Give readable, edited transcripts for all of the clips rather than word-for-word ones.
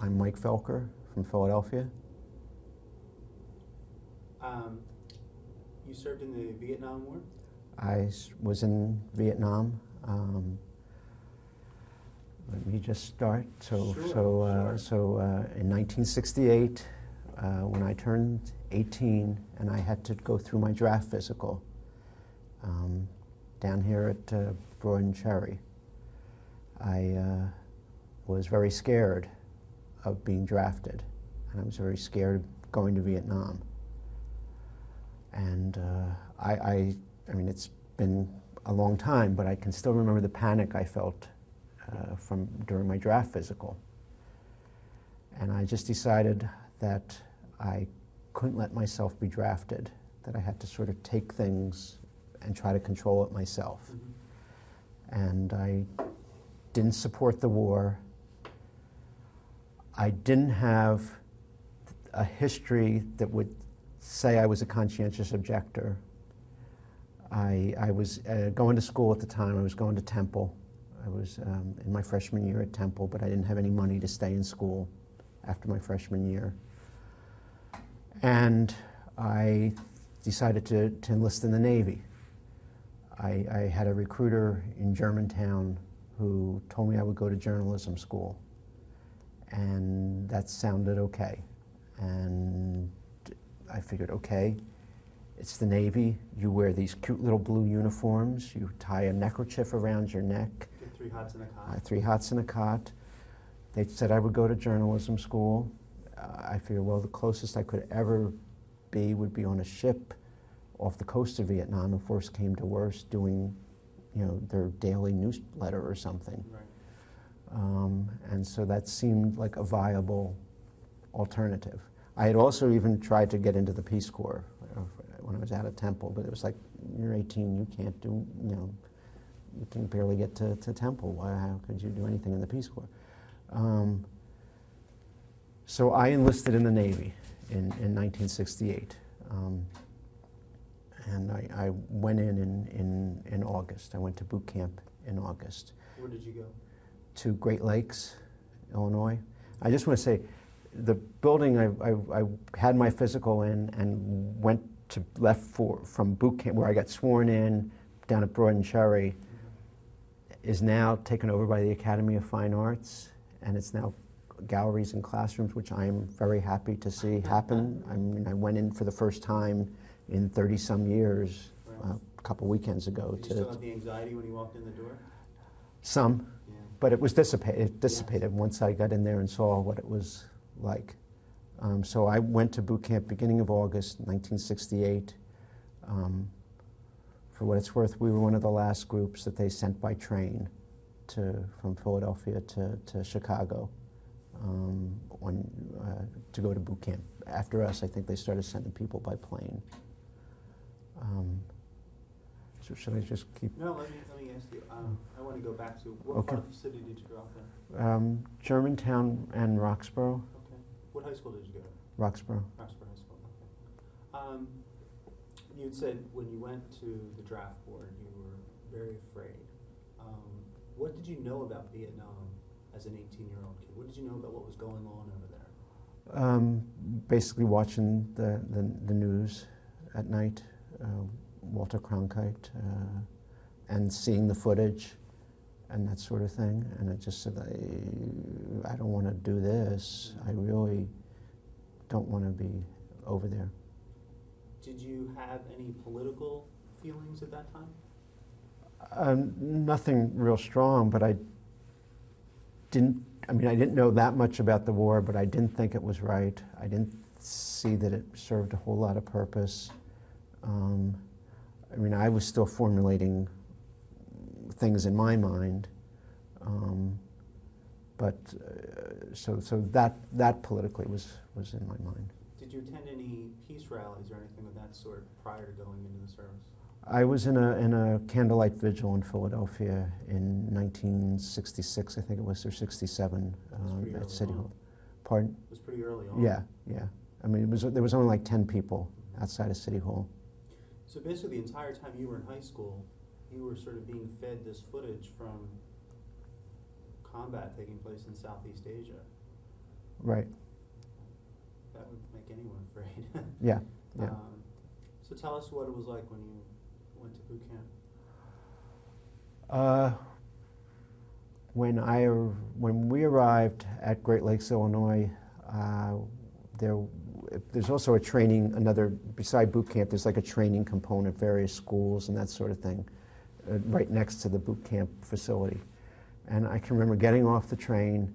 I'm Mike Felker from Philadelphia. You served in the Vietnam War? Was in Vietnam. Let me just start. Sure. In 1968, when I turned 18 and I had to go through my draft physical down here at Broad and Cherry, I was very scared of being drafted, and I was very scared of going to Vietnam. And I mean, it's been a long time, but I can still remember the panic I felt during my draft physical. And I just decided that I couldn't let myself be drafted, that I had to sort of take things and try to control it myself. Mm-hmm. And I didn't support the war. I didn't have a history that would say I was a conscientious objector. I was going to school at the time. I was going to Temple. I was in my freshman year at Temple, but I didn't have any money to stay in school after my freshman year. And I decided to enlist in the Navy. I had a recruiter in Germantown who told me I would go to journalism school. And that sounded okay. And I figured, okay, it's the Navy. You wear these cute little blue uniforms. You tie a neckerchief around your neck. Get 3 hots in a cot. 3 hots in a cot. They said I would go to journalism school. I figured, well, the closest I could ever be would be on a ship off the coast of Vietnam if worst came to worst, doing, you know, their daily newsletter or something. Right. And so that seemed like a viable alternative. I had also even tried to get into the Peace Corps when I was out of Temple, but it was like, you're 18, you can't do, you know, you can barely get to Temple. How could you do anything in the Peace Corps? So I enlisted in the Navy in 1968. And I went in August. I went to boot camp in August. Where did you go? To Great Lakes, Illinois. I just want to say, the building I had my physical in and left from boot camp, where I got sworn in down at Broad and Cherry, is now taken over by the Academy of Fine Arts, and it's now galleries and classrooms, which I am very happy to see happen. I mean, I went in for the first time in 30-some years, right. A couple weekends ago. Did you still have the anxiety when you walked in the door? Some, yeah. But it was dissipated. It dissipated yes. Once I got in there and saw what it was like. So I went to boot camp beginning of August 1968. For what it's worth, we were one of the last groups that they sent by train from Philadelphia to Chicago to go to boot camp. After us, I think they started sending people by plane. So should I just keep? No, let me ask you. I want to go back to what Okay. part of the city did you grow up in? Germantown and Roxborough. Okay. What high school did you go to? Roxborough. Roxborough High School. Okay. You'd said when you went to the draft board, you were very afraid. What did you know about Vietnam as an 18-year-old kid? What did you know about what was going on over there? Basically watching the news at night, Walter Cronkite, and seeing the footage and that sort of thing. And I just said, I don't want to do this. I really don't want to be over there. Did you have any political feelings at that time? Nothing real strong, but I didn't know that much about the war, but I didn't think it was right. I didn't see that it served a whole lot of purpose. I was still formulating things in my mind, so that politically was in my mind. Did you attend any peace rallies or anything of that sort prior to going into the service? I was in a candlelight vigil in Philadelphia in 1966, I think it was, or 67, at City Hall. Pardon? It was pretty early on. Yeah. There was only like 10 people outside of City Hall. So basically the entire time you were in high school, you were sort of being fed this footage from combat taking place in Southeast Asia. Right. That would make anyone afraid. Yeah. Yeah. So tell us what it was like when you went to boot camp. When we arrived at Great Lakes, Illinois, there's also a training, beside boot camp, there's like a training component, various schools and that sort of thing, right next to the boot camp facility. And I can remember getting off the train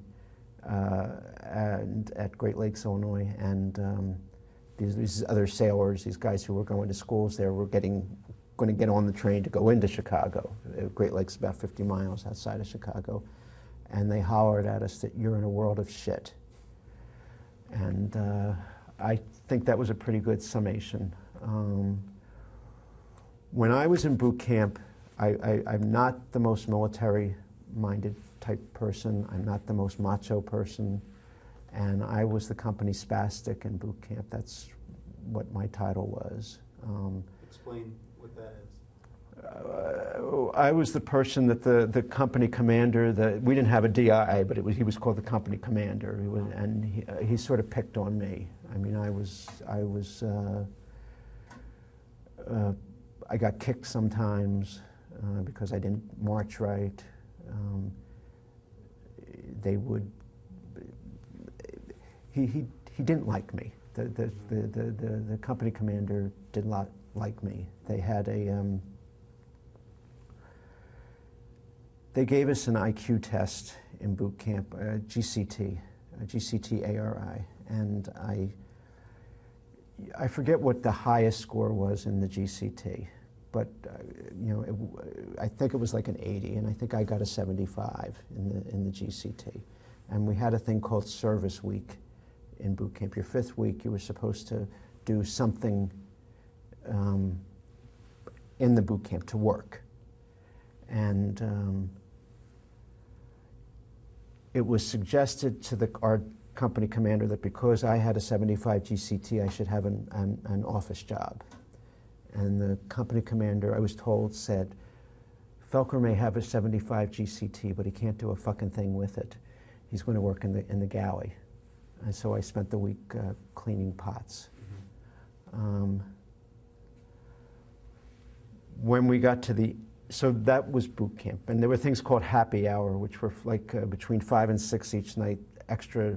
at Great Lakes, Illinois, and these other sailors, these guys who were going to schools there, were going to get on the train to go into Chicago. Great Lakes is about 50 miles outside of Chicago. And they hollered at us that you're in a world of shit. And I think that was a pretty good summation. When I was in boot camp, I'm not the most military-minded type person. I'm not the most macho person. And I was the company spastic in boot camp. That's what my title was. Explain what that is. I was the person that the company commander, we didn't have a DI, but he was called the company commander. He sort of picked on me. I mean, I got kicked sometimes because I didn't march right. He didn't like me. The company commander did not like me. They had they gave us an IQ test in boot camp, GCT-ARI, and I forget what the highest score was in the GCT, but I think it was like an 80, and I think I got a 75 in the GCT. And we had a thing called service week in boot camp. Your 5th week, you were supposed to do something in the boot camp to work. And it was suggested to our company commander that because I had a 75 GCT, I should have an office job. And the company commander, I was told, said, Felker may have a 75 GCT, but he can't do a fucking thing with it. He's going to work in the galley. And so I spent the week cleaning pots. Mm-hmm. When we got to so that was boot camp. And there were things called happy hour, which were like between 5 and 6 each night, extra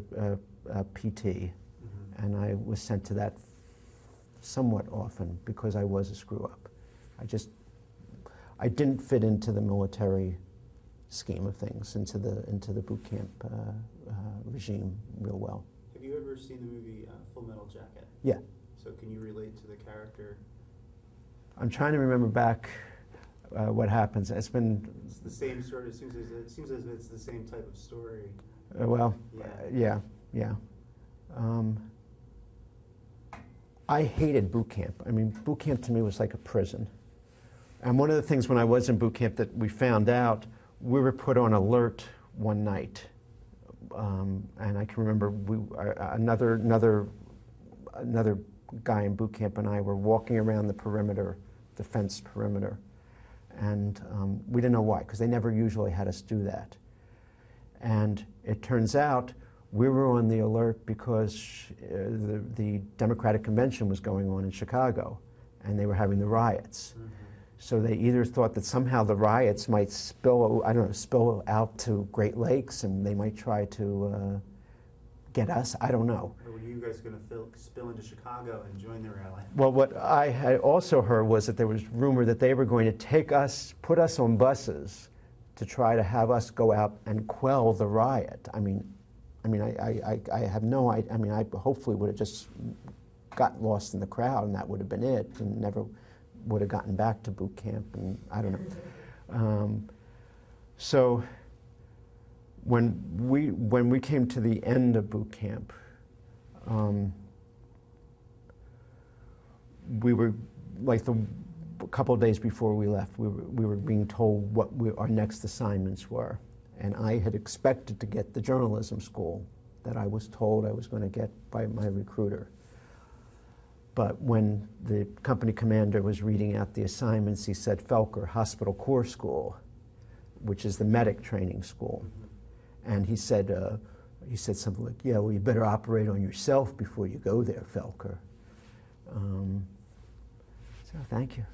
PT. Mm-hmm. And I was sent to that somewhat often because I was a screw-up. I didn't fit into the military scheme of things, into the boot camp regime real well. Have you ever seen the movie Full Metal Jacket? Yeah. So can you relate to the character? I'm trying to remember back what happens. It's the same sort of. It seems as if it's the same type of story. Yeah. I hated boot camp. I mean, boot camp to me was like a prison. And one of the things when I was in boot camp that we found out, we were put on alert one night. And I can remember another guy in boot camp and I were walking around the perimeter, the fence perimeter. And we didn't know why, because they never usually had us do that. And it turns out we were on the alert because the Democratic Convention was going on in Chicago, and they were having the riots. Mm-hmm. So they either thought that somehow the riots might spill out to Great Lakes, and they might try to get us. I don't know. Or were you guys going to spill into Chicago and join the rally? Well, what I had also heard was that there was rumor that they were going to put us on buses to try to have us go out and quell the riot. I have no idea. I mean, I hopefully would have just got lost in the crowd, and that would have been it, and never would have gotten back to boot camp, and I don't know. So when we came to the end of boot camp, we were like a couple of days before we left, we were being told what our next assignments were. And I had expected to get the journalism school that I was told I was going to get by my recruiter. But when the company commander was reading out the assignments, he said Felker, Hospital Corps School, which is the medic training school. And he said, he said something like, yeah, well, you better operate on yourself before you go there, Felker. So thank you.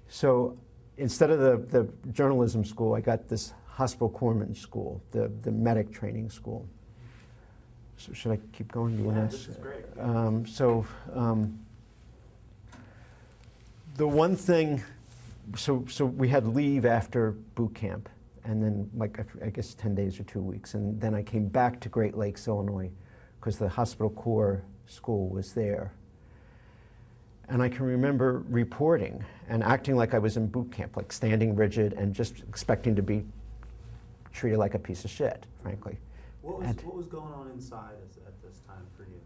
So instead of the journalism school, I got this hospital corpsman school, the medic training school. So should I keep going? Do you want to this is great. The one thing, so we had leave after boot camp, and then like I guess 10 days or 2 weeks, and then I came back to Great Lakes, Illinois, because the hospital corps school was there. And I can remember reporting and acting like I was in boot camp, like standing rigid and just expecting to be treated like a piece of shit, frankly. What was going on inside at this time for you?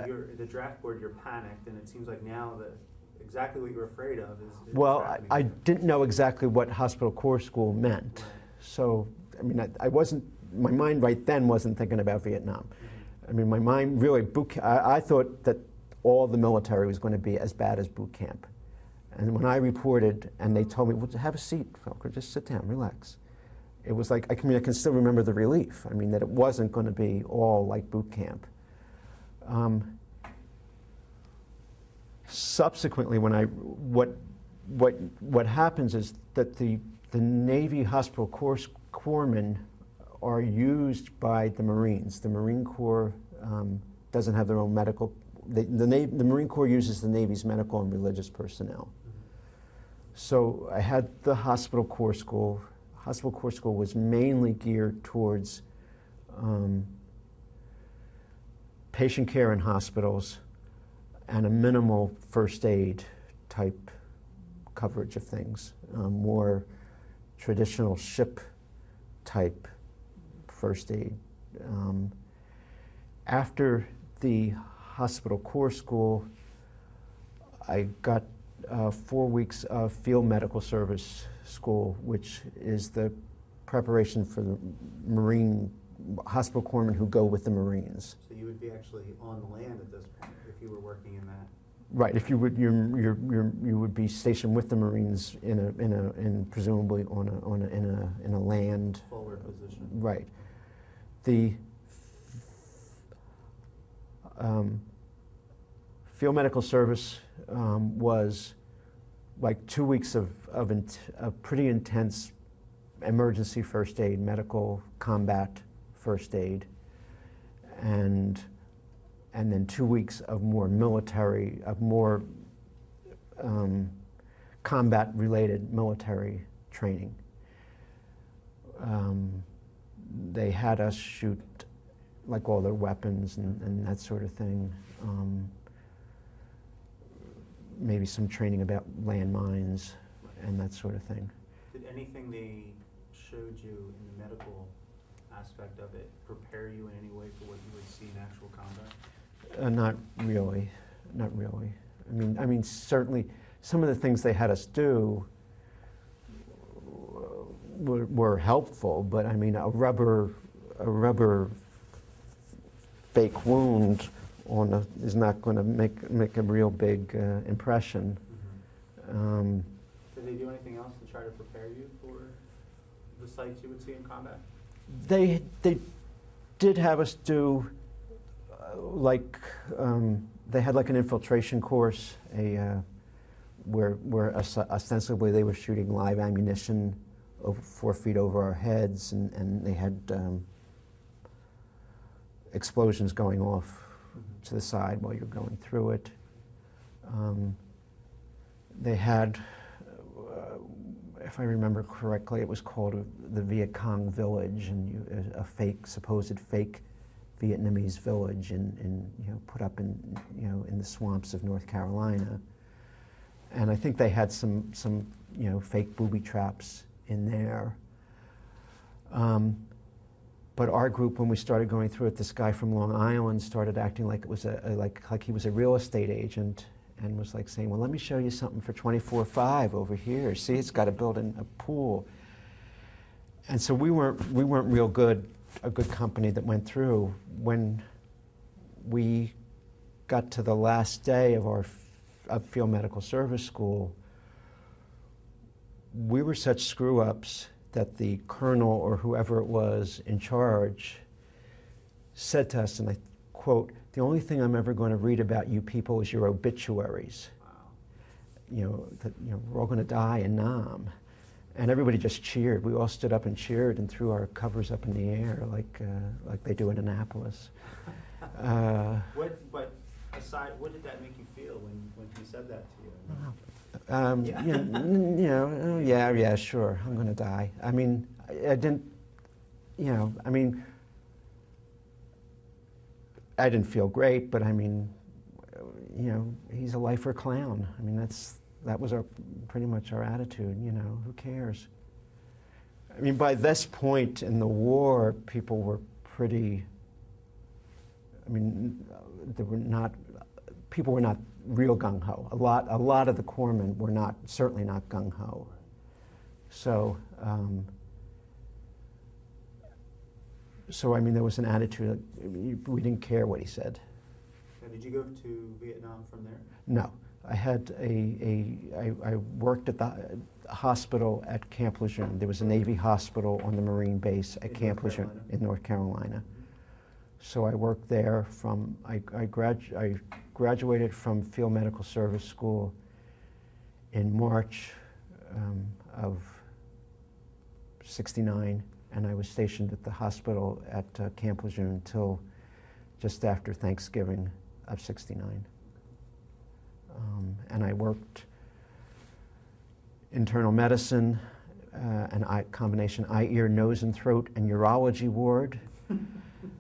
You're the draft board, you're panicked, and it seems like now that exactly what you're afraid of is well, I didn't know exactly what hospital corps school meant. Right. So, I mean, I wasn't, my mind right then wasn't thinking about Vietnam. I mean, my mind really, I thought that all the military was going to be as bad as boot camp. And when I reported and they told me, well, have a seat, Felker, just sit down, relax. It was like, I can still remember the relief. I mean, that it wasn't going to be all like boot camp. Subsequently, what happens is that the Navy hospital corpsmen are used by the Marines. The Marine Corps doesn't have their own medical. The Marine Corps uses the Navy's medical and religious personnel. So I had the hospital corps school. Hospital corps school was mainly geared towards patient care in hospitals and a minimal first aid type coverage of things, more traditional ship type first aid. After the hospital corps school, I got 4 weeks of field medical service school, which is the preparation for the Marine hospital corpsmen who go with the Marines. So you would be actually on the land at this point if you were working in that. Right. If you would, you would be stationed with the Marines in presumably in a land Forward position. Right. The field medical service was like 2 weeks of pretty intense emergency first aid, medical combat first aid, and then 2 weeks of more military, combat-related military training. They had us shoot like all their weapons and that sort of thing. Maybe some training about landmines and that sort of thing. Did anything they showed you in the medical aspect of it prepare you in any way for what you would see in actual combat? Not really, not really. I mean, certainly some of the things they had us do were helpful, but I mean, a rubber fake wound is not going to make a real big impression. Mm-hmm. Did they do anything else to try to prepare you for the sights you would see in combat? They did have us do they had like an infiltration course, where ostensibly they were shooting live ammunition 4 feet over our heads, and they had explosions going off to the side while you're going through it. They had, if I remember correctly, it was called the Viet Cong village, and a supposed fake Vietnamese village, put up in the swamps of North Carolina. And I think they had some fake booby traps in there. But our group, when we started going through it, this guy from Long Island started acting like it was like he was a real estate agent, and was like saying, "Well, let me show you something for $24,500 over here. See, it's got a built-in pool." And so we weren't real good, a good company that went through. When we got to the last day of our field medical service school, we were such screw-ups that the colonel or whoever it was in charge said to us, and I quote, "The only thing I'm ever going to read about you people is your obituaries. Wow. We're all going to die in Nam." And everybody just cheered. We all stood up and cheered and threw our covers up in the air like they do in Annapolis. But aside, what did that make you feel when he said that to you? Yeah, sure, I'm going to die. I mean, I didn't, I didn't feel great, but I mean, he's a lifer clown. I mean, that was pretty much our attitude, who cares? I mean, by this point in the war, people were pretty, people were not real gung-ho. A lot of the corpsmen were certainly not gung-ho. So, I mean, there was an attitude, we didn't care what he said. Now, did you go to Vietnam from there? No. I worked at the hospital at Camp Lejeune. There was a Navy hospital on the Marine base at Camp Lejeune in North Carolina. So I worked there I graduated from Field Medical Service School in March of '69, and I was stationed at the hospital at Camp Lejeune till just after Thanksgiving of '69. And I worked internal medicine, combination eye, ear, nose, and throat, and urology ward,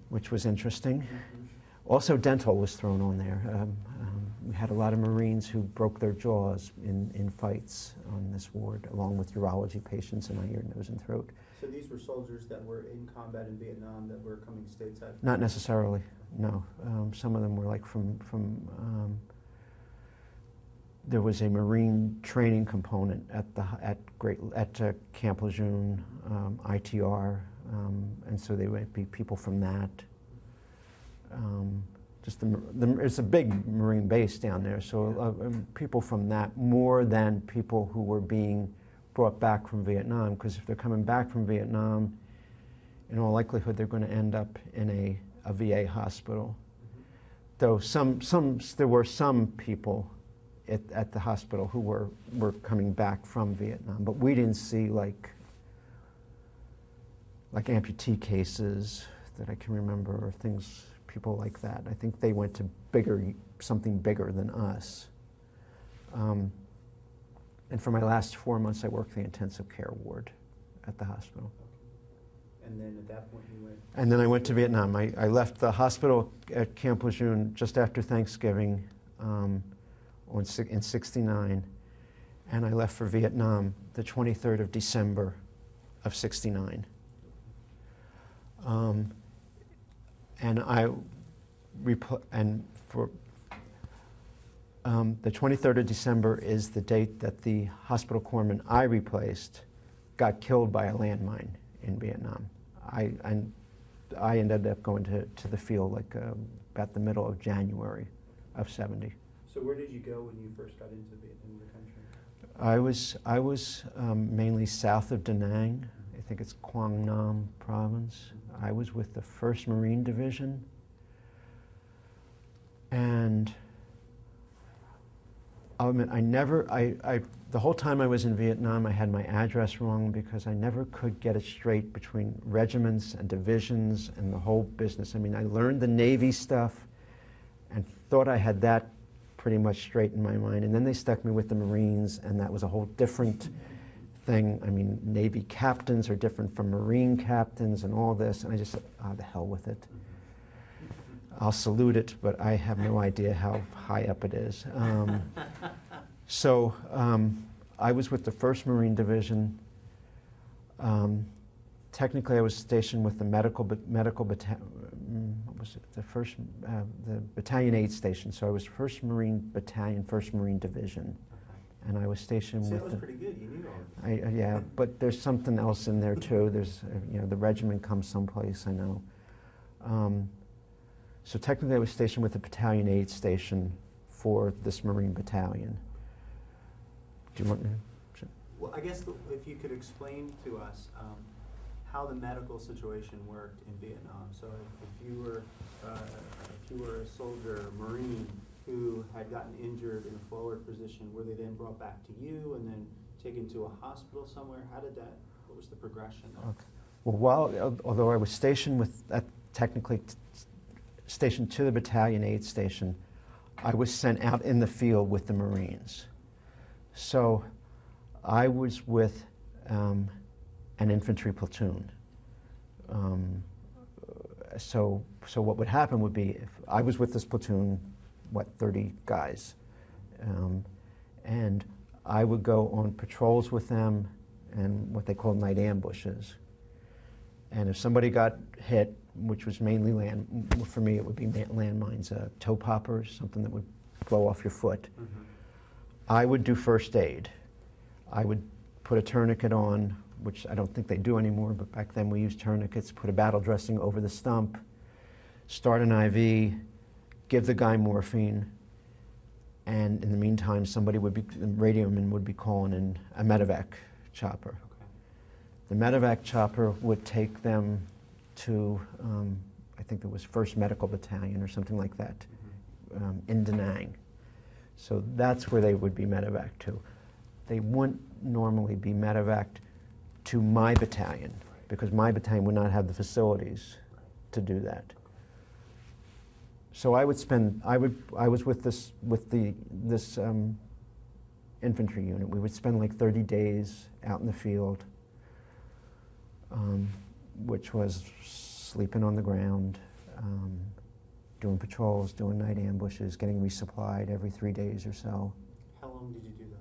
which was interesting. Also, dental was thrown on there. We had a lot of Marines who broke their jaws in fights on this ward, along with urology patients and eye, ear, nose, and throat. So these were soldiers that were in combat in Vietnam that were coming stateside? Not necessarily, no. Some of them were like from there was a Marine training component at Camp Lejeune, ITR, and so they might be people from that. It's a big Marine base down there, so people from that more than people who were being brought back from Vietnam, because if they're coming back from Vietnam, in all likelihood they're going to end up in a VA hospital. Though there were some people at the hospital who were coming back from Vietnam, but we didn't see like amputee cases that I can remember, or people like that. I think they went to something bigger than us. And for my last 4 months, I worked the intensive care ward at the hospital. And then at that point you went? And then I went to Vietnam. I left the hospital at Camp Lejeune just after Thanksgiving in '69, and I left for Vietnam the 23rd of December of '69. The 23rd of December is the date that the hospital corpsman I replaced got killed by a landmine in Vietnam. I ended up going to the field about the middle of January of '70. So where did you go when you first got into the country? I was mainly south of Da Nang. I think it's Quang Nam province. I was with the 1st Marine Division, and I'll admit, the whole time I was in Vietnam, I had my address wrong because I never could get it straight between regiments and divisions and the whole business. I mean, I learned the Navy stuff and thought I had that pretty much straight in my mind, and then they stuck me with the Marines, and that was a whole different thing. I mean, Navy captains are different from Marine captains and all this, and I just said, the hell with it. I'll salute it, but I have no idea how high up it is. So I was with the 1st Marine Division. Technically, I was stationed with the medical battalion. What was it? The Battalion 8 station. So I was 1st Marine Battalion, 1st Marine Division, and I was stationed with. That was pretty good. You knew all of it. Yeah, but there's something else in there too. There's the regiment comes someplace. I know. So technically, I was stationed with the Battalion 8 station for this Marine battalion. Do you want me to? Well, I guess if you could explain to us how the medical situation worked in Vietnam. So if you were a soldier, a Marine who had gotten injured in a forward position, were they then brought back to you and then taken to a hospital somewhere? How did that? What was the progression there? Okay. Well, although I was stationed technically stationed to the battalion aid station, I was sent out in the field with the Marines. So I was with an infantry platoon. So what would happen would be, if I was with this platoon, 30 guys, and I would go on patrols with them and what they call night ambushes. And if somebody got hit, which was mainly for me it would be landmines, toe poppers, something that would blow off your foot, I would do first aid. I would put a tourniquet on, which I don't think they do anymore, but back then we used tourniquets, put a battle dressing over the stump, start an IV, give the guy morphine, and in the meantime the radioman would be calling in a medevac chopper. Okay. The medevac chopper would take them to, I think it was 1st Medical Battalion or something like that, in Da Nang. So that's where they would be medevac to. They wouldn't normally be medevaced to my battalion, because my battalion would not have the facilities to do that. So I was with this infantry unit. We would spend like 30 days out in the field, which was sleeping on the ground, doing patrols, doing night ambushes, getting resupplied every 3 days or so. How long did you do that?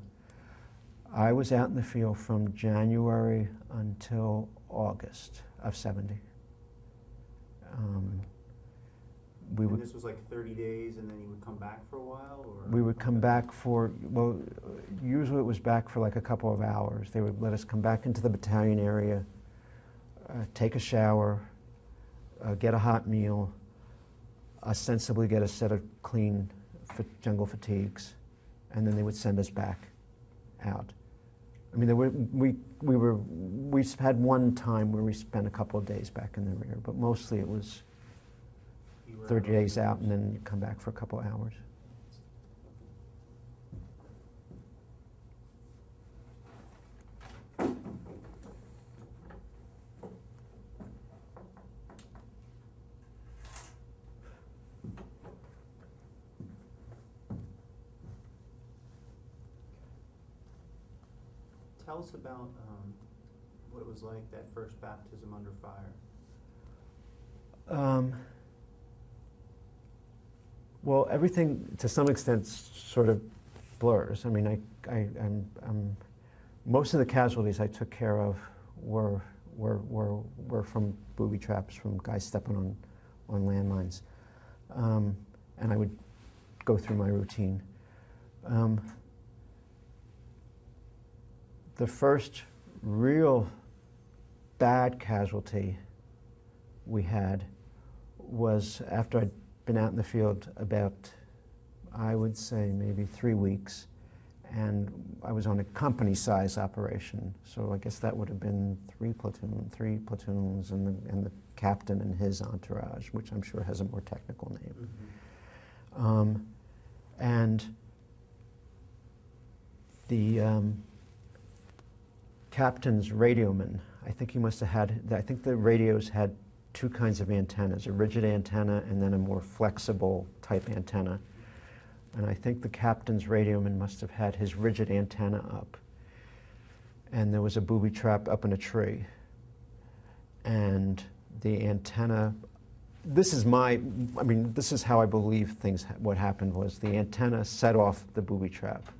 I was out in the field from January until August of '70. And this was like 30 days, and then you would come back for a while? Or? We would come back for, well, usually it was back for like a couple of hours. They would let us come back into the battalion area, take a shower, get a hot meal, ostensibly get a set of clean jungle fatigues, and then they would send us back out. I mean, we had one time where we spent a couple of days back in the rear, but mostly it was 30 days out and then you come back for a couple of hours. Tell us about what it was like, that first baptism under fire. Well, everything to some extent sort of blurs. I mean, I'm most of the casualties I took care of were from booby traps, from guys stepping on landmines, and I would go through my routine. The first real bad casualty we had was after I'd been out in the field about, I would say, maybe 3 weeks, and I was on a company-size operation. So I guess that would have been 3 platoons, and the captain and his entourage, which I'm sure has a more technical name. And the captain's radioman, I think he must have had, I think the radios had 2 kinds of antennas, a rigid antenna and then a more flexible type antenna. And I think the captain's radioman must have had his rigid antenna up. And there was a booby trap up in a tree. And the antenna, this is how I believe what happened was the antenna set off the booby trap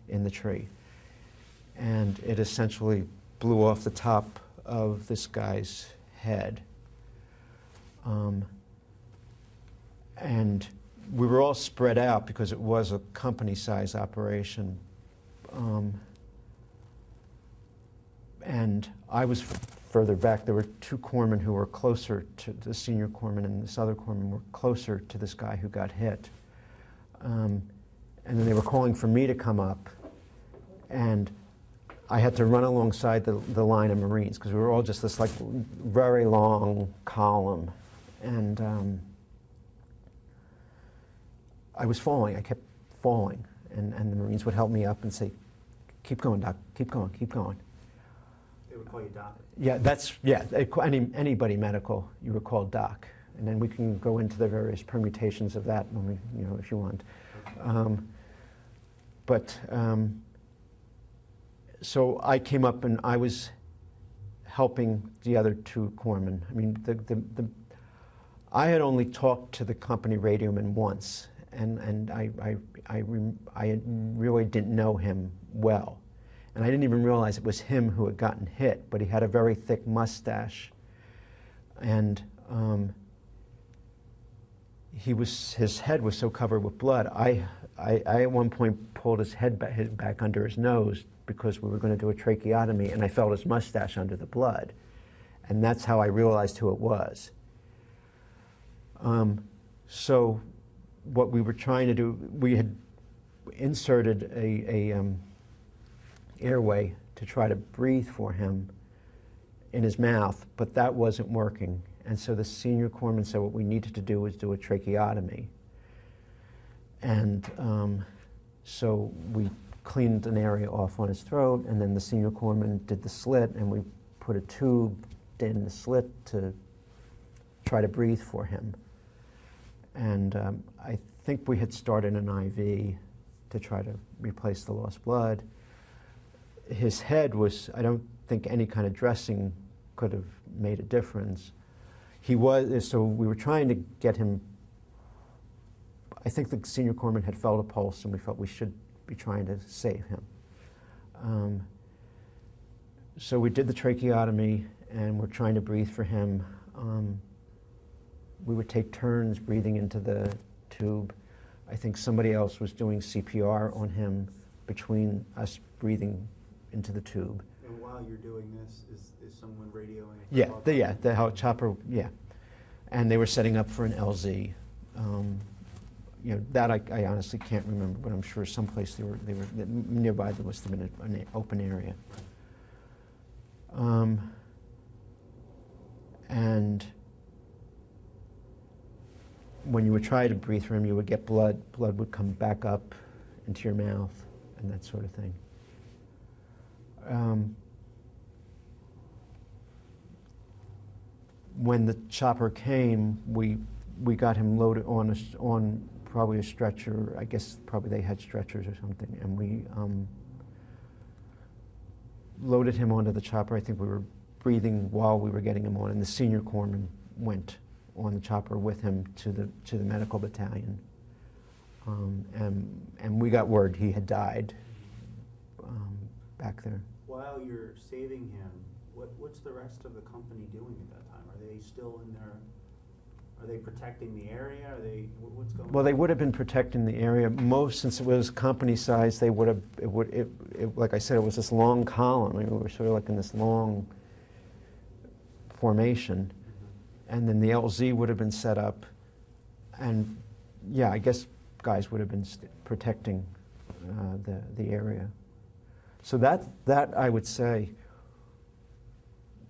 in the tree. And it essentially blew off the top of this guy's head. And we were all spread out because it was a company-size operation. And I was further back. There were 2 corpsmen who were closer to the senior corpsman, and this other corpsman were closer to this guy who got hit. And then they were calling for me to come up. And I had to run alongside the line of Marines because we were all just this like very long column, and I was falling. I kept falling, and the Marines would help me up and say, "Keep going, Doc. Keep going. Keep going." They would call you Doc. Yeah, anybody medical, you were called Doc, and then we can go into the various permutations of that when we, if you want. Okay. So I came up and I was helping the other two corpsmen. I mean, I had only talked to the company radioman once, and I really didn't know him well. And I didn't even realize it was him who had gotten hit, but he had a very thick mustache. And his head was so covered with blood. I at one point pulled his head back under his nose because we were going to do a tracheotomy, and I felt his mustache under the blood. And that's how I realized who it was. So what we were trying to do, we had inserted a airway to try to breathe for him in his mouth, but that wasn't working. And so the senior corpsman said what we needed to do was do a tracheotomy. And so we cleaned an area off on his throat, and then the senior corpsman did the slit, and we put a tube in the slit to try to breathe for him. And I think we had started an IV to try to replace the lost blood. His head was, I don't think any kind of dressing could have made a difference. So we were trying to get him, I think the senior corpsman had felt a pulse, and we felt we should be trying to save him. So we did the tracheotomy, and we're trying to breathe for him. We would take turns breathing into the tube. I think somebody else was doing CPR on him between us breathing into the tube. And while you're doing this, is someone radioing? The chopper, yeah. And they were setting up for an LZ. That I honestly can't remember, but I'm sure someplace they were nearby. There must have been an open area. And when you would try to breathe for him, you would get blood. Blood would come back up into your mouth and that sort of thing. When the chopper came, we got him loaded on probably a stretcher. I guess probably they had stretchers or something, and we loaded him onto the chopper. I think we were breathing while we were getting him on, and the senior corpsman went on the chopper with him to the medical battalion, and we got word he had died back there. While you're saving him, what's the rest of the company doing at that time? Are they still in there? Are they protecting the area? What's going on? Well, they would have been protecting the area. Since it was company size, they would have. Like I said, it was this long column. I mean, we were sort of like in this long formation, and then the LZ would have been set up, and yeah, I guess guys would have been protecting the area. So that I would say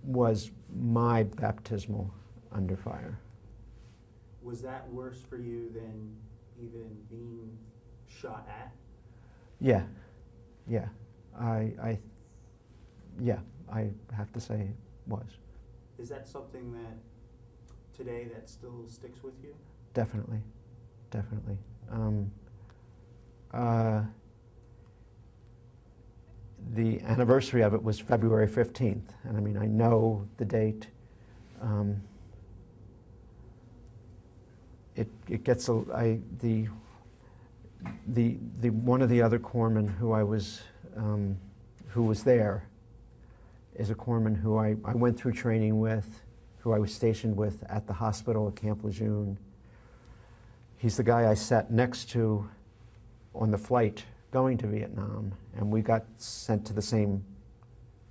was my baptismal under fire. Was that worse for you than even being shot at? Yeah. I have to say it was. Is that something that today that still sticks with you? Definitely. The anniversary of it was February 15th, and I mean, I know the date. It gets the one of the other corpsmen who was there is a corpsman who I went through training with, who I was stationed with at the hospital at Camp Lejeune. He's the guy I sat next to on the flight going to Vietnam, and we got sent to the same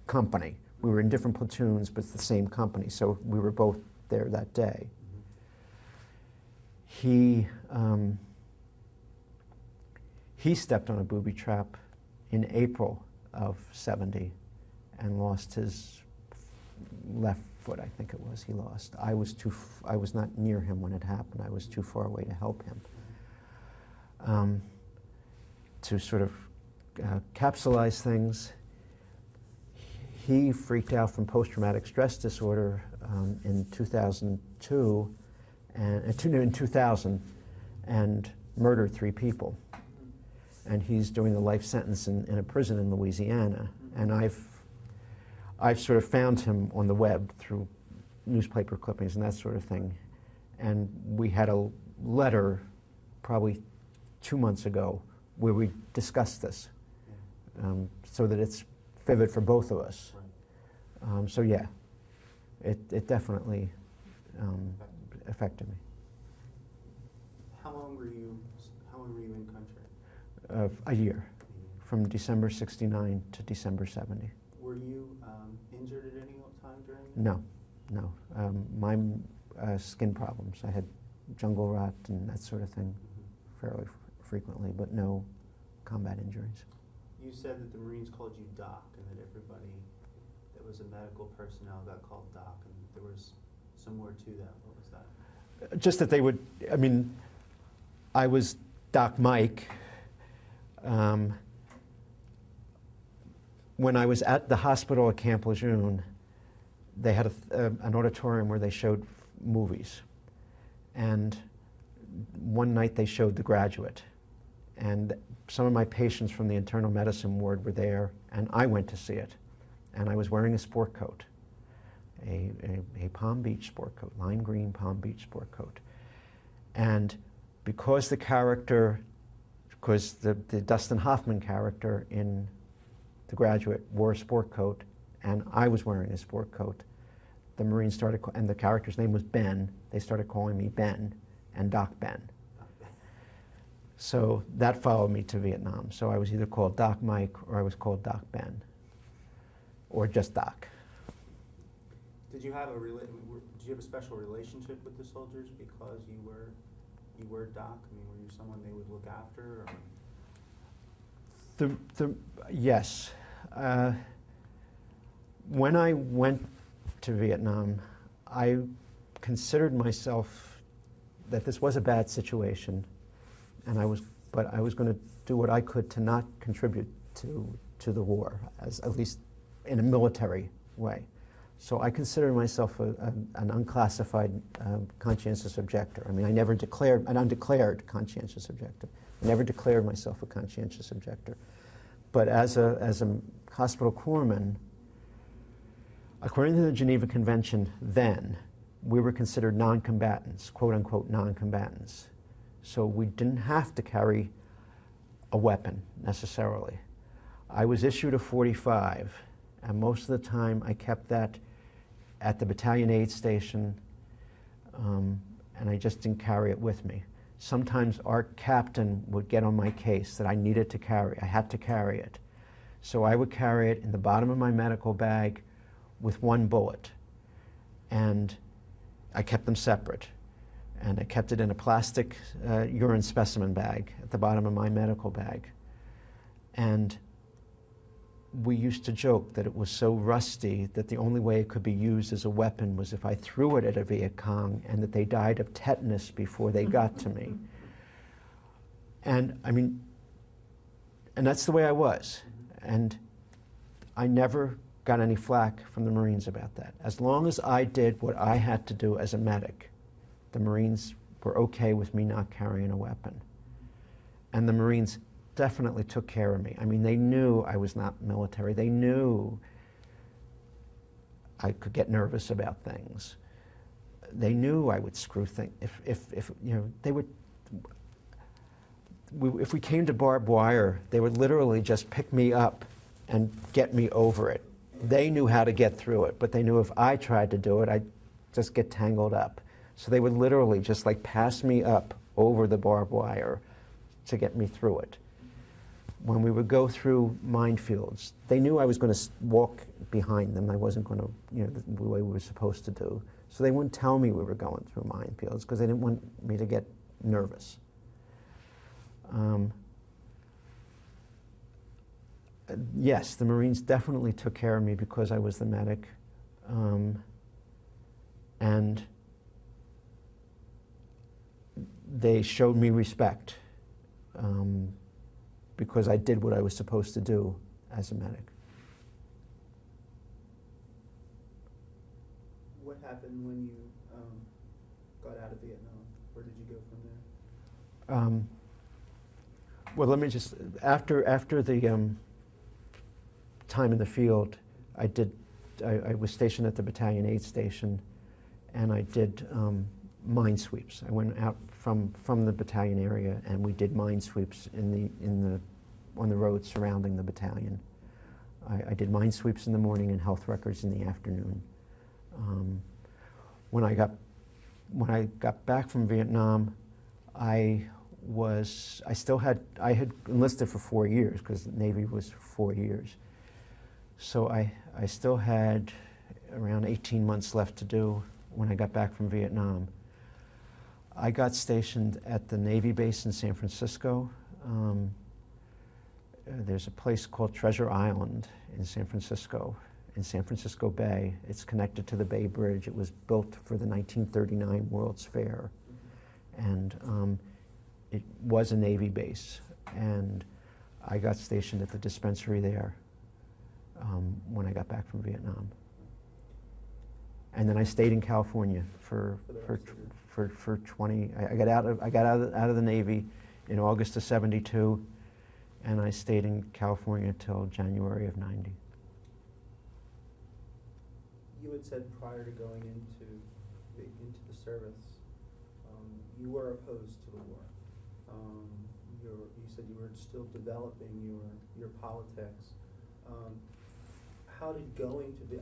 company. We were in different platoons, but it's the same company, so we were both there that day. He stepped on a booby trap in April of '70. and lost his left foot, I think it was, he lost. I was not near him when it happened. I was too far away to help him. To sort of capsulize things, he freaked out from post-traumatic stress disorder in 2002, in 2000, and murdered 3 people. And he's doing a life sentence in a prison in Louisiana. And I've sort of found him on the web through newspaper clippings and that sort of thing. And we had a letter probably 2 months ago where we discussed this, so that it's vivid for both of us. Right. So yeah, it definitely affected me. How long were you in country? A year, from December '69 to December '70. Were you injured at any time during that? No. My skin problems. I had jungle rot and that sort of thing fairly frequently, but no combat injuries. You said that the Marines called you Doc, and that everybody that was a medical personnel got called Doc, and there was some more to that. What was that? Just that they would, I mean, I was Doc Mike. When I was at the hospital at Camp Lejeune, they had an auditorium where they showed movies. And one night they showed The Graduate. And some of my patients from the internal medicine ward were there, and I went to see it. And I was wearing a sport coat, a Palm Beach sport coat, lime green Palm Beach sport coat. And because the Dustin Hoffman character in The Graduate wore a sport coat, and I was wearing a sport coat, the Marines started, and the character's name was Ben, they started calling me Ben and Doc Ben. So that followed me to Vietnam. So I was either called Doc Mike or I was called Doc Ben, or just Doc. Did you have a special relationship with the soldiers because you were Doc? I mean, were you someone they would look after? Or? Yes. When I went to Vietnam, I considered myself that this was a bad situation, but I was going to do what I could to not contribute to the war, at least in a military way. So I considered myself an unclassified conscientious objector. I mean, I never declared an undeclared conscientious objector. I never declared myself a conscientious objector. But as a hospital corpsman, according to the Geneva Convention then, we were considered non-combatants, quote-unquote non-combatants. So we didn't have to carry a weapon, necessarily. I was issued a .45, and most of the time I kept that at the battalion aid station, and I just didn't carry it with me. Sometimes our captain would get on my case that I needed to carry. I had to carry it. So I would carry it in the bottom of my medical bag with one bullet. And I kept them separate. And I kept it in a plastic urine specimen bag at the bottom of my medical bag. And we used to joke that it was so rusty that the only way it could be used as a weapon was if I threw it at a Viet Cong, and that they died of tetanus before they got to me. And I mean, and that's the way I was. And I never got any flack from the Marines about that. As long as I did what I had to do as a medic, the Marines were okay with me not carrying a weapon. And the Marines definitely took care of me. I mean, they knew I was not military. They knew I could get nervous about things. They knew I would screw things. If you know, they would. If we came to barbed wire, they would literally just pick me up and get me over it. They knew how to get through it, but they knew if I tried to do it, I'd just get tangled up. So they would literally just like pass me up over the barbed wire to get me through it. When we would go through minefields, they knew I was going to walk behind them. I wasn't going to, you know, the way we were supposed to do. So they wouldn't tell me we were going through minefields because they didn't want me to get nervous. Yes, the Marines definitely took care of me because I was the medic. And they showed me respect because I did what I was supposed to do as a medic. What happened when you got out of Vietnam? Where did you go from there? Well, let me just, after the time in the field, I was stationed at the Battalion Aid Station, and I did mine sweeps. I went out from the battalion area, and we did mine sweeps on the roads surrounding the battalion. I did mine sweeps in the morning and health records in the afternoon. When I got back from Vietnam, I had enlisted for 4 years because the Navy was 4 years. So I still had around 18 months left to do when I got back from Vietnam. I got stationed at the Navy base in San Francisco. There's a place called Treasure Island in San Francisco Bay. It's connected to the Bay Bridge. It was built for the 1939 World's Fair. And it was a Navy base. And I got stationed at the dispensary there when I got back from Vietnam. And then I stayed in California for 20. I got out of the Navy in August of '72, and I stayed in California till January of '90. You had said prior to going into the service, you were opposed to the war. You said you were still developing your politics. How did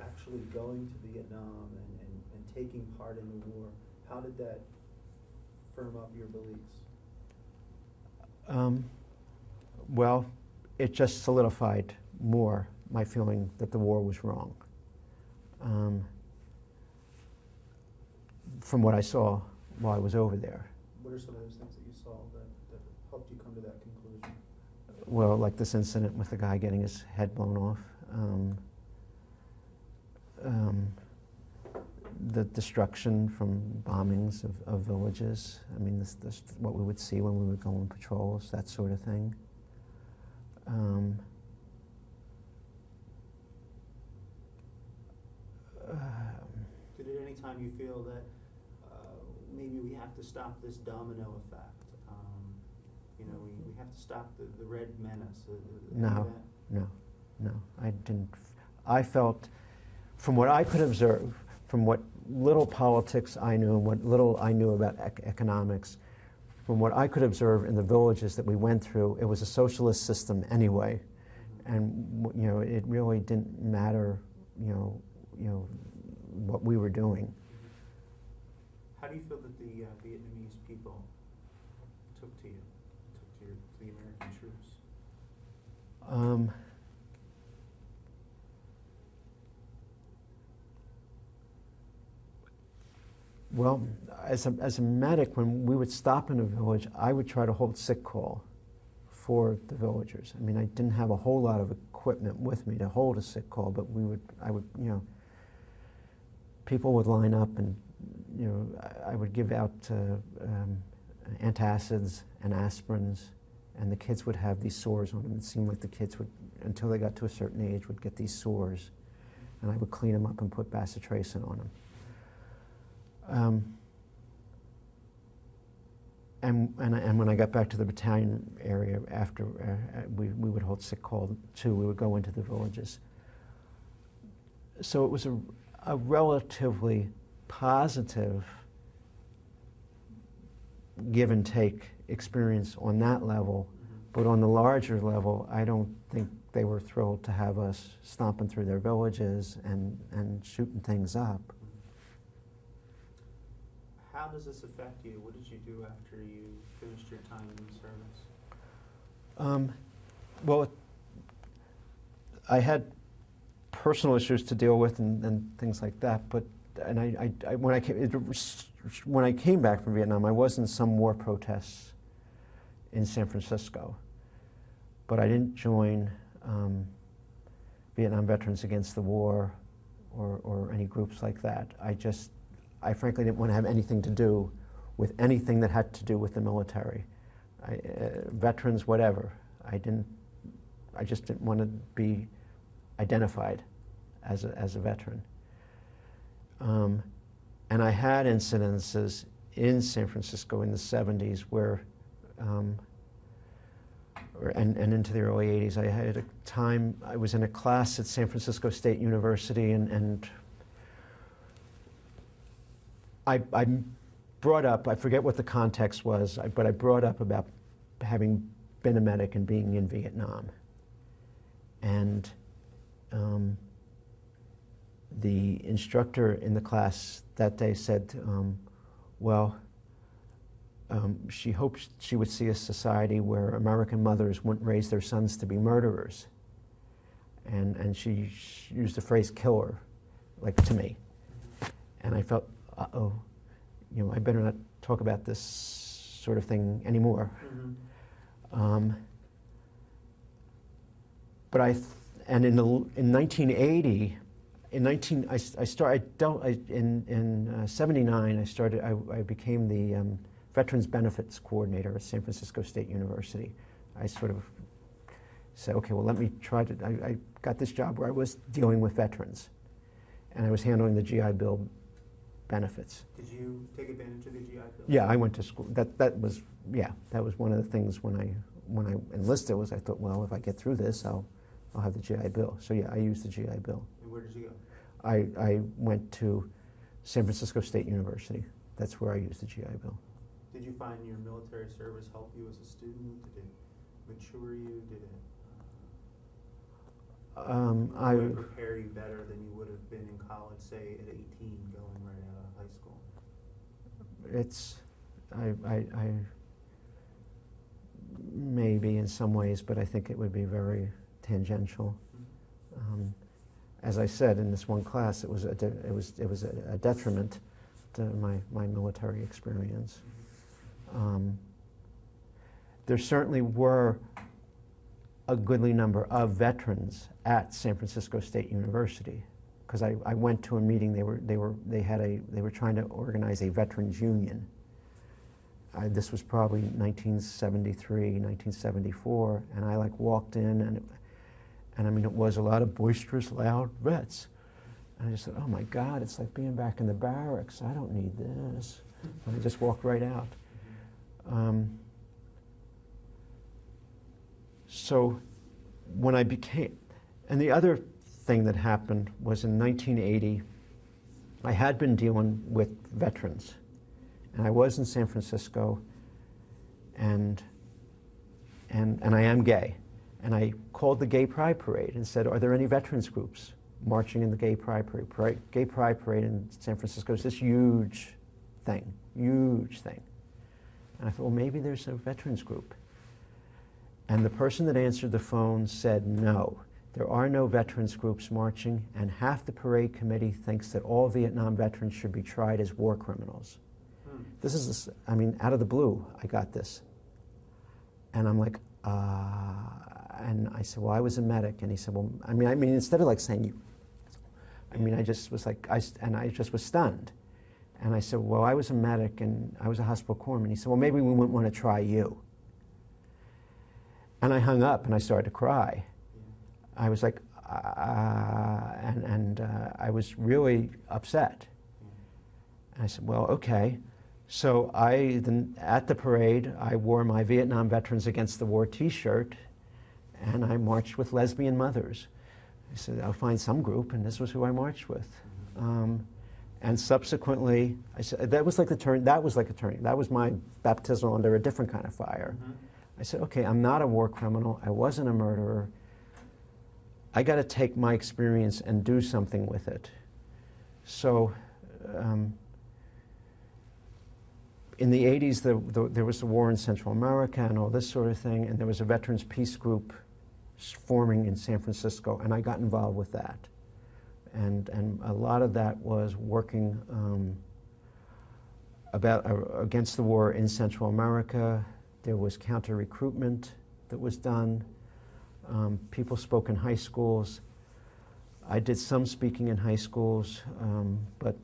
actually going to Vietnam and taking part in the war, how did that firm up your beliefs? Well, it just solidified more my feeling that the war was wrong. From what I saw while I was over there. What are some of those things that you saw that helped you come to that conclusion? Well, like this incident with the guy getting his head blown off. The destruction from bombings of villages. I mean, this what we would see when we would go on patrols, that sort of thing. Did at any time you feel that maybe we have to stop this domino effect? We have to stop the Red Menace. No, I didn't. I felt, from what I could observe, from what little politics I knew and what little I knew about economics, from what I could observe in the villages that we went through, it was a socialist system anyway, and it really didn't matter, what we were doing. How do you feel that the Vietnamese people took to the American troops? Well, as a medic, when we would stop in a village, I would try to hold sick call for the villagers. I mean, I didn't have a whole lot of equipment with me to hold a sick call, but people would line up, and I would give out antacids and aspirins, and the kids would have these sores on them. It seemed like the kids would, until they got to a certain age, would get these sores, and I would clean them up and put bacitracin on them. And when I got back to the battalion area after, we would hold sick call too. We would go into the villages. So it was a relatively positive give and take experience on that level, but on the larger level, I don't think they were thrilled to have us stomping through their villages and shooting things up. How does this affect you? What did you do after you finished your time in the service? Well, I had personal issues to deal with and things like that. But when I came back from Vietnam, I was in some war protests in San Francisco, but I didn't join Vietnam Veterans Against the War or any groups like that. I frankly didn't want to have anything to do with anything that had to do with the military. Veterans, whatever. I just didn't want to be identified as a veteran. And I had incidences in San Francisco in the 70s where, and into the early 80s, I had a time, I was in a class at San Francisco State University, and I brought up, I forget what the context was, but I brought up about having been a medic and being in Vietnam. And the instructor in the class that day said, she hoped she would see a society where American mothers wouldn't raise their sons to be murderers. And she used the phrase killer, like to me. And I felt, uh-oh, I better not talk about this sort of thing anymore. Mm-hmm. And in 1980, in 79, I became the Veterans Benefits Coordinator at San Francisco State University. I sort of said, okay, well, let me try to, I got this job where I was dealing with veterans, and I was handling the GI Bill benefits. Did you take advantage of the GI Bill? Yeah, I went to school. That was one of the things when I enlisted was I thought, well, if I get through this, I'll have the GI Bill. So yeah, I used the GI Bill. And where did you go? I went to San Francisco State University. That's where I used the GI Bill. Did you find your military service help you as a student? Did it mature you? Did it prepare you better than you would have been in college, say at 18, going right out of high school? I maybe in some ways, but I think it would be very tangential. Mm-hmm. As I said in this one class, it was a detriment to my military experience. Mm-hmm. There certainly were a goodly number of veterans at San Francisco State University, because I went to a meeting. They were trying to organize a veterans union. This was probably 1973, 1974, and I walked in, and I mean, it was a lot of boisterous, loud vets. And I just thought, oh my God, it's like being back in the barracks. I don't need this. And I just walked right out. So when I became, and the other thing that happened was in 1980, I had been dealing with veterans, and I was in San Francisco, and I am gay. And I called the Gay Pride Parade and said, are there any veterans groups marching in the Gay Pride Parade? Gay Pride Parade in San Francisco is this huge thing. And I thought, well, maybe there's a veterans group. And the person that answered the phone said, no, there are no veterans groups marching, and half the parade committee thinks that all Vietnam veterans should be tried as war criminals. This is, out of the blue, I got this. And I'm like, and I said, well, I was a medic. And he said, well, instead of saying you, I just was I just was stunned. And I said, well, I was a medic and I was a hospital corpsman. He said, well, maybe we wouldn't want to try you. And I hung up and I started to cry. I was like, I was really upset. And I said, well, okay. So at the parade, I wore my Vietnam Veterans Against the War T-shirt, and I marched with lesbian mothers. I said, I'll find some group, and this was who I marched with. And subsequently, I said, that was like a turning. That was my baptism under a different kind of fire. Mm-hmm. I said, okay, I'm not a war criminal. I wasn't a murderer. I got to take my experience and do something with it. So in the 80s, there was the war in Central America and all this sort of thing, and there was a Veterans Peace Group forming in San Francisco, and I got involved with that. And a lot of that was working against the war in Central America. There was counter-recruitment that was done. People spoke in high schools. I did some speaking in high schools, but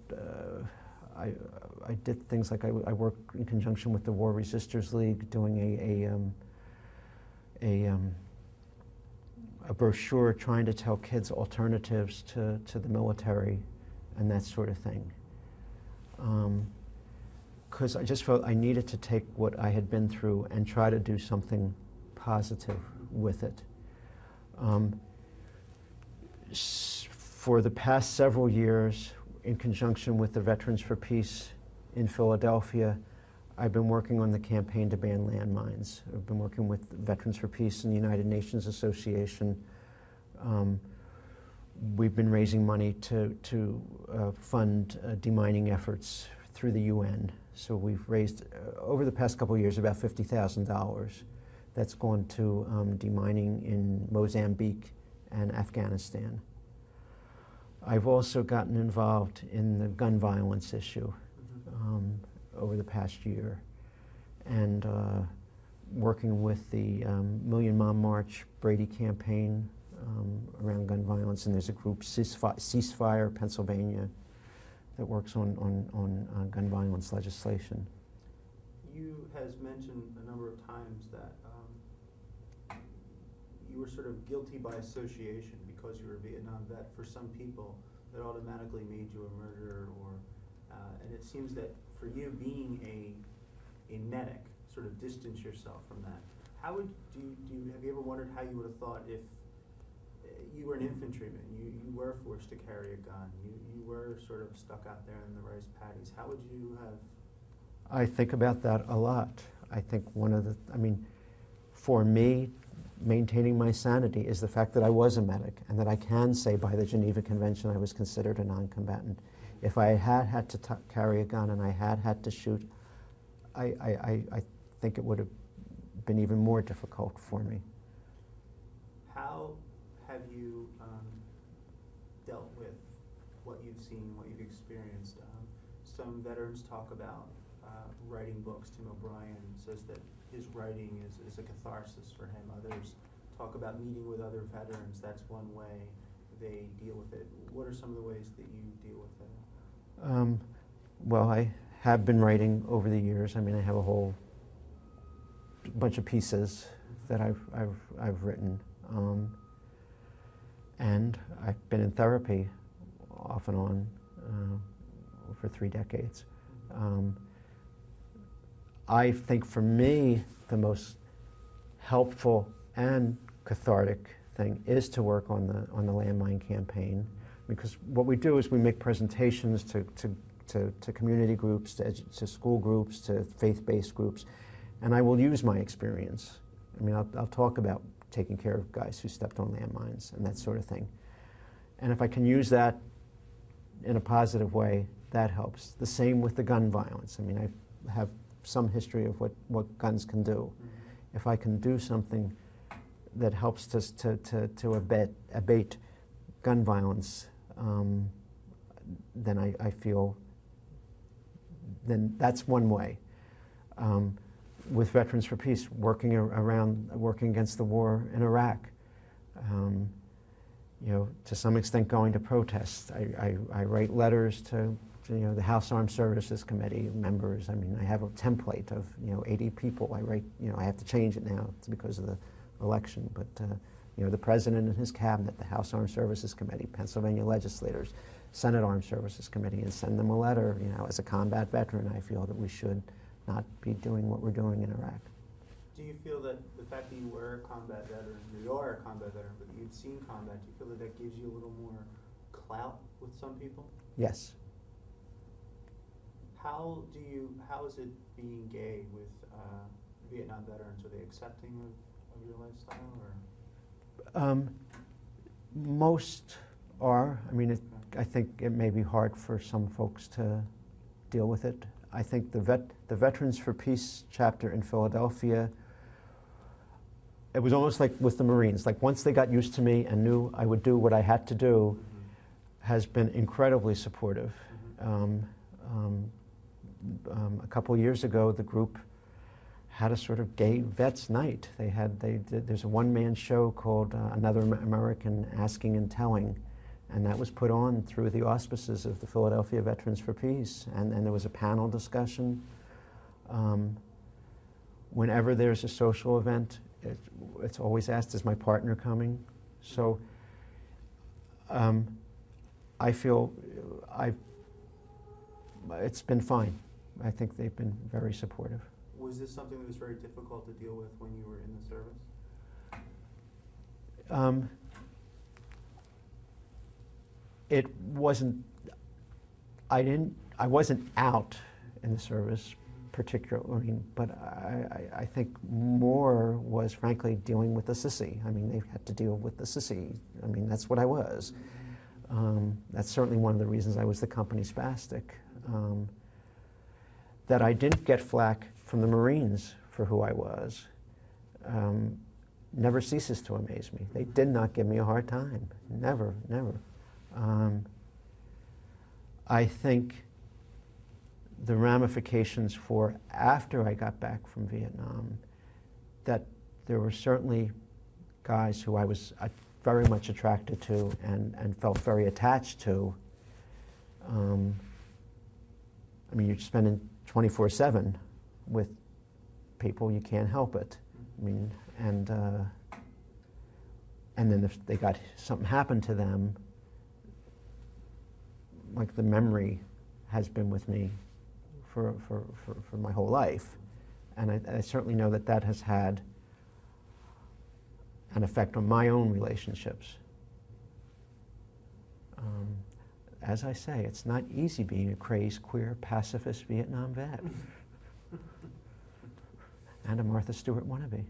I did things like I worked in conjunction with the War Resisters League, doing a brochure trying to tell kids alternatives to the military and that sort of thing. Because I just felt I needed to take what I had been through and try to do something positive with it. For the past several years, in conjunction with the Veterans for Peace in Philadelphia, I've been working on the campaign to ban landmines. I've been working with Veterans for Peace and the United Nations Association. We've been raising money to fund demining efforts through the UN. So we've raised, over the past couple of years, about $50,000. That's gone to demining in Mozambique and Afghanistan. I've also gotten involved in the gun violence issue over the past year, and working with the Million Mom March Brady campaign around gun violence, and there's a group, Ceasefire Pennsylvania, that works on gun violence legislation. You has mentioned a number of times that you were sort of guilty by association because you were a Vietnam vet. For some people, that automatically made you a murderer, or and it seems that for you, being a medic, sort of distance yourself from that. How would have you ever wondered how you would have thought if you were an infantryman, you were forced to carry a gun, you were sort of stuck out there in the rice paddies? How would you have? I think about that a lot. I think for me, maintaining my sanity is the fact that I was a medic, and that I can say by the Geneva Convention I was considered a non-combatant. If I had to carry a gun and I had to shoot, I think it would have been even more difficult for me. How have you dealt with what you've seen, what you've experienced? Some veterans talk about writing books. Tim O'Brien says that his writing is a catharsis for him. Others talk about meeting with other veterans. That's one way they deal with it. What are some of the ways that you deal with it? Well, I have been writing over the years. I mean, I have a whole bunch of pieces that I've written, and I've been in therapy off and on for 3 decades. I think for me, the most helpful and cathartic thing is to work on the landmine campaign, because what we do is we make presentations to community groups, to school groups, to faith-based groups, and I will use my experience. I mean, I'll talk about taking care of guys who stepped on landmines and that sort of thing. And if I can use that in a positive way, that helps. The same with the gun violence. I mean, I have some history of what guns can do. Mm-hmm. If I can do something that helps to abate gun violence, then I feel, then that's one way. With Veterans for Peace, working against the war in Iraq, to some extent going to protests. I write letters to the House Armed Services Committee members. I mean, I have a template of 80 people. I write, I have to change it now. It's because of the election, but the President and his cabinet, the House Armed Services Committee, Pennsylvania legislators, Senate Armed Services Committee, and send them a letter. As a combat veteran, I feel that we should not be doing what we're doing in Iraq. Do you feel that the fact that you were a combat veteran, you are a combat veteran, but you've seen combat, do you feel that that gives you a little more clout with some people? Yes. How is it being gay with Vietnam veterans? Are they accepting of your lifestyle, or? Most are. I mean, I think it may be hard for some folks to deal with it. I think the Veterans for Peace chapter in Philadelphia, it was almost like with the Marines. Like once they got used to me and knew I would do what I had to do, has been incredibly supportive. A couple years ago, the group had a sort of gay vets night. There's a one-man show called Another American Asking and Telling, And that was put on through the auspices of the Philadelphia Veterans for Peace. And there was a panel discussion. Whenever there's a social event, it's always asked, is my partner coming? So I feel it's been fine. I think they've been very supportive. Was this something that was very difficult to deal with when you were in the service? It wasn't, I wasn't out in the service particularly, but I think more was frankly dealing with the sissy. I mean, they had to deal with the sissy. I mean, that's what I was. That's certainly one of the reasons I was the company spastic. That I didn't get flack from the Marines for who I was never ceases to amaze me. They did not give me a hard time. Never, never. I think the ramifications for after I got back from Vietnam, that there were certainly guys who I was very much attracted to and felt very attached to. I mean, you're spending 24/7 with people, you can't help it. I mean, and then if they got something happened to them, like the memory has been with me for my whole life. And I certainly know that that has had an effect on my own relationships. As I say, it's not easy being a crazed, queer, pacifist Vietnam vet. And a Martha Stewart wannabe.